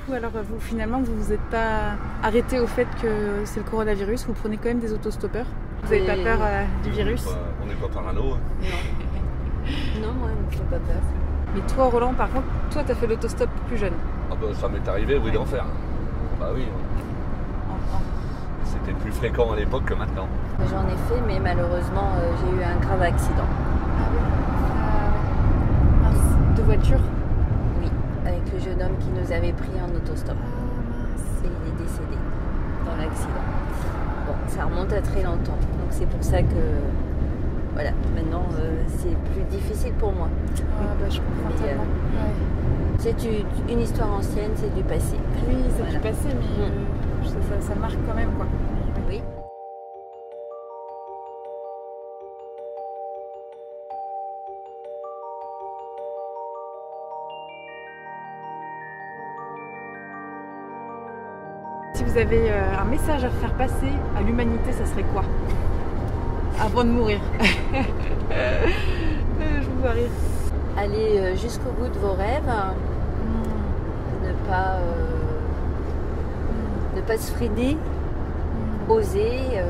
coup, alors vous, finalement, vous vous êtes pas arrêté au fait que c'est le coronavirus, vous prenez quand même des autostoppeurs. Vous n'avez pas peur du virus? On n'est pas parano. Hein. Non, moi, il me fait pas peur. Mais toi, Roland, par contre, toi, t'as fait l'autostop plus jeune. Ah bah, ça m'est arrivé, oui, d'en faire. Bah oui. C'était plus fréquent à l'époque que maintenant. J'en ai fait, mais malheureusement, j'ai eu un grave accident. Ah oui. Mince. De voiture? Oui, avec le jeune homme qui nous avait pris en autostop. Mince. Et il est décédé dans l'accident. Bon, ça remonte à très longtemps. Donc c'est pour ça que, voilà, maintenant c'est plus difficile pour moi. Ah bah je comprends tellement. C'est une histoire ancienne, c'est du passé. Oui, c'est du passé, mais ça marque quand même, quoi. Oui. Si vous avez un message à faire passer à l'humanité, ça serait quoi? Avant de mourir. Je vous vois rire. Allez jusqu'au bout de vos rêves. Ne pas se freiner. Oser.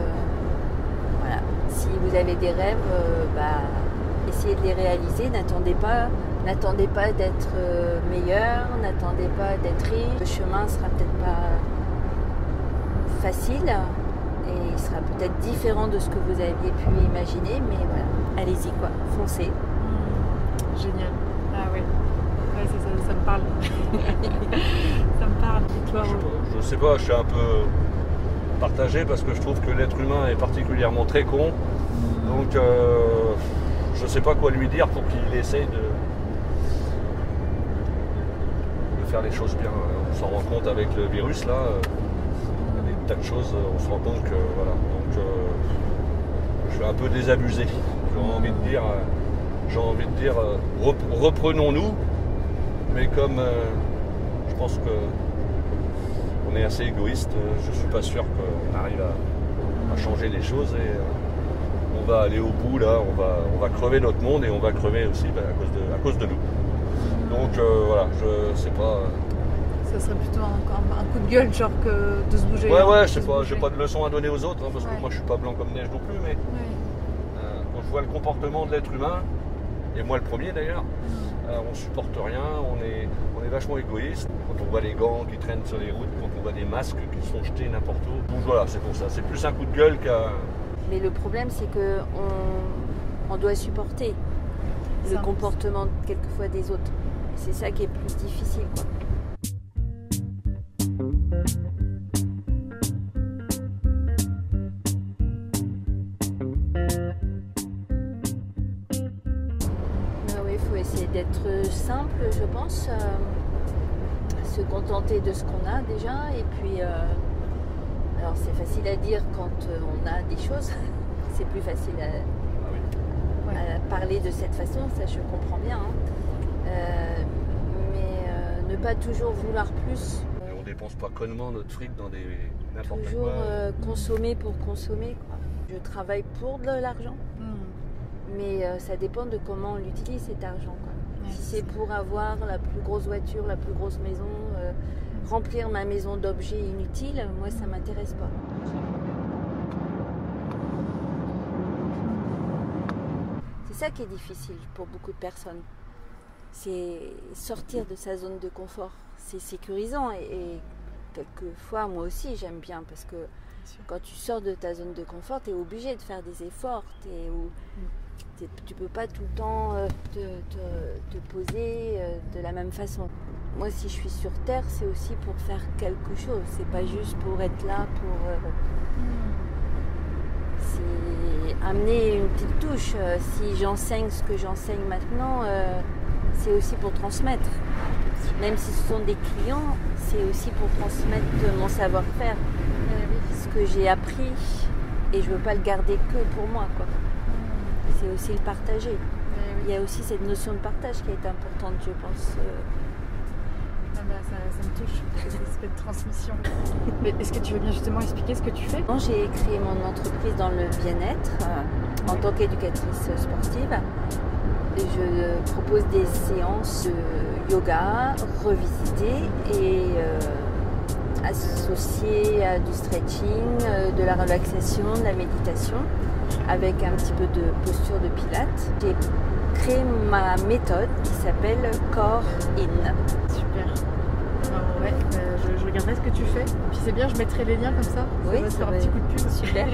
Voilà. Si vous avez des rêves, essayez de les réaliser. N'attendez pas d'être meilleur. N'attendez pas d'être riche. Le chemin sera peut-être pas facile et il sera peut-être différent de ce que vous aviez pu imaginer, mais voilà, allez-y quoi, foncez. Génial. Ah oui. Ouais, ça me parle. Ça me parle. Toi, je sais pas, je suis un peu partagé parce que je trouve que l'être humain est particulièrement très con. Donc je sais pas quoi lui dire pour qu'il essaye de faire les choses bien. On s'en rend compte avec le virus là. Tas de choses, on se rend compte que voilà, donc je suis un peu désabusé. J'ai envie de dire, reprenons-nous, mais comme je pense que on est assez égoïste, je suis pas sûr qu'on arrive à changer les choses et on va aller au bout là, on va crever notre monde et on va crever aussi à cause de nous. Donc voilà, je sais pas. Ça serait plutôt un coup de gueule, genre que de se bouger. Ouais, je sais pas, j'ai pas de leçon à donner aux autres, hein, parce que moi je suis pas blanc comme neige non plus, mais quand je vois le comportement de l'être humain, et moi le premier d'ailleurs, on supporte rien, on est vachement égoïste. Quand on voit les gants qui traînent sur les routes, quand on voit des masques qui sont jetés n'importe où. Donc voilà, c'est pour ça, c'est plus un coup de gueule qu'un... Mais le problème c'est que on doit supporter le comportement quelquefois des autres. C'est ça qui est plus difficile, quoi. D'être simple, je pense, se contenter de ce qu'on a déjà, et puis alors c'est facile à dire quand on a des choses, c'est plus facile à parler de cette façon, ça je comprends bien, hein. Mais ne pas toujours vouloir plus. On dépense pas connement notre fric dans n'importe quoi. Toujours consommer pour consommer, quoi. Je travaille pour de l'argent. Mais ça dépend de comment on l'utilise cet argent, quoi. Si c'est pour avoir la plus grosse voiture, la plus grosse maison, remplir ma maison d'objets inutiles, moi ça m'intéresse pas. C'est ça qui est difficile pour beaucoup de personnes. C'est sortir de sa zone de confort. C'est sécurisant et quelquefois moi aussi j'aime bien parce que quand tu sors de ta zone de confort, tu es obligé de faire des efforts. Tu peux pas tout le temps te poser de la même façon. Moi, si je suis sur Terre, c'est aussi pour faire quelque chose. C'est pas juste pour être là, c'est amener une petite touche. Si j'enseigne ce que j'enseigne maintenant, c'est aussi pour transmettre. Même si ce sont des clients, c'est aussi pour transmettre mon savoir-faire. Ce que j'ai appris, et je veux pas le garder que pour moi, quoi. C'est aussi le partager. Il y a aussi cette notion de partage qui est importante, je pense. Ça me touche, cet aspect de transmission. Mais est-ce que tu veux bien justement expliquer ce que tu fais? J'ai créé mon entreprise dans le bien-être en tant qu'éducatrice sportive. Je propose des séances de yoga revisitées et associées à du stretching, de la relaxation, de la méditation, avec un petit peu de posture de pilates. J'ai créé ma méthode qui s'appelle Core In. Super. Ouais, je regarderai ce que tu fais. Puis c'est bien, je mettrai les liens comme ça. Oui, Ça va se faire un petit coup de pub. Super.